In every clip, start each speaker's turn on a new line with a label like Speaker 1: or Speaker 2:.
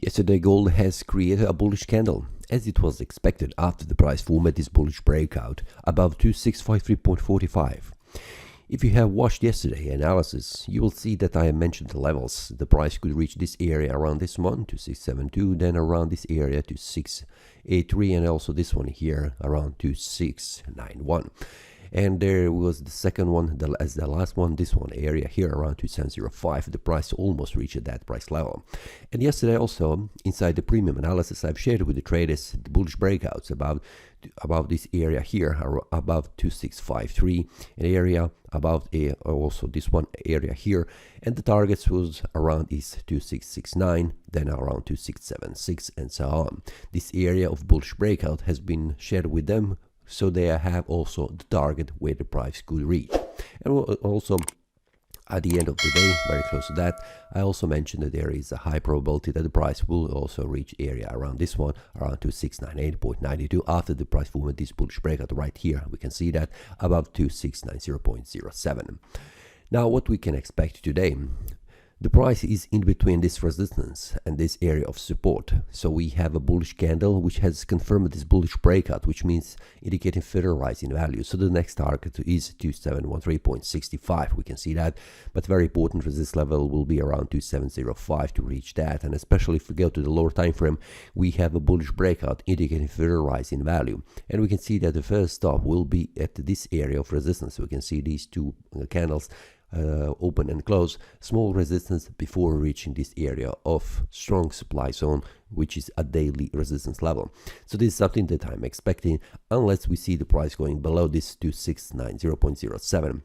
Speaker 1: Yesterday gold has created a bullish candle, as it was expected after the price formed this bullish breakout above 2653.45. If you have watched yesterday's analysis, you will see that I have mentioned the levels. The price could reach this area around this one to 672, then around this area to 683, and also this one here around to 691. And there was the second one, as the last one, this one area here around 2705. The price almost reached that price level. And yesterday also, inside the premium analysis, I've shared with the traders the bullish breakouts above this area here, above 2653, an area above also this one area here, and the targets was around is 2669, then around 2676, and so on. This area of bullish breakout has been shared with them, so they have also the target where the price could reach. And also at the end of the day, very close to that, I also mentioned that there is a high probability that the price will also reach area around this one, around 2698.92, after the price formed this bullish breakout right here. We can see that above 2690.07. Now what we can expect today. The price is in between this resistance and this area of support. So we have a bullish candle which has confirmed this bullish breakout, which means indicating further rise in value. So the next target is 2713.65. We can see that, but very important resist level will be around 2705 to reach that. And especially if we go to the lower time frame, we have a bullish breakout indicating further rise in value. And we can see that the first stop will be at this area of resistance. We can see these two candles open and close, small resistance before reaching this area of strong supply zone, which is a daily resistance level. So this is something that I'm expecting unless we see the price going below this 2690.07.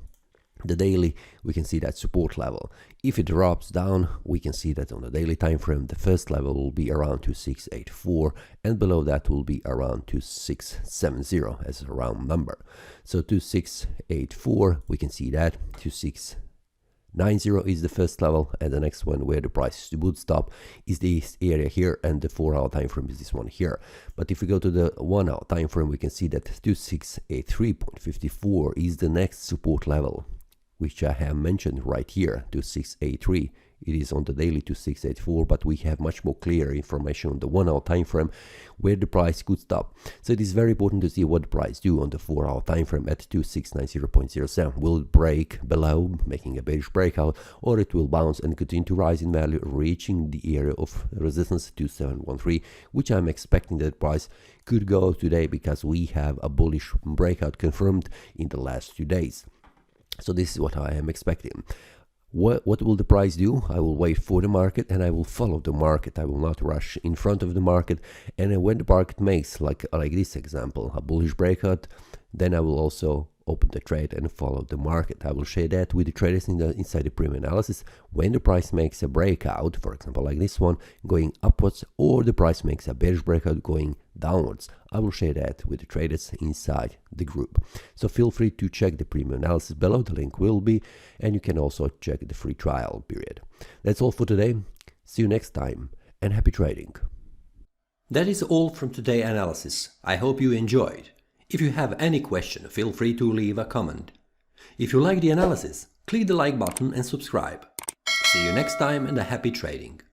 Speaker 1: The daily, we can see that support level. If it drops down, we can see that on the daily time frame, the first level will be around 2684, and below that will be around 2670 as a round number. So 2684, we can see that 2690 is the first level, and the next one where the price would stop is this area here, and the 4-hour time frame is this one here. But if we go to the 1-hour time frame, we can see that 2683.54 is the next support level, which I have mentioned right here, 2683. It is on the daily 2684, but we have much more clear information on the 1-hour time frame where the price could stop. So it is very important to see what the price do on the 4-hour time frame at 2690.07. Will it break below, making a bearish breakout, or it will bounce and continue to rise in value, reaching the area of resistance 2713, which I'm expecting that the price could go today because we have a bullish breakout confirmed in the last 2 days. So this is what I am expecting. What will the price do? I will wait for the market and I will follow the market. I will not rush in front of the market. And when the market makes, like this example, a bullish breakout, then I will also open the trade and follow the market. I will share that with the traders inside the premium analysis. When the price makes a breakout, for example like this one, going upwards, or the price makes a bearish breakout going downwards, I will share that with the traders inside the group. So feel free to check the premium analysis below, the link will be, and you can also check the free trial period. That's all for today. See you next time, and happy trading.
Speaker 2: That is all from today's analysis. I hope you enjoyed. If you have any question, feel free to leave a comment. If you like the analysis, click the like button and subscribe. See you next time and a happy trading.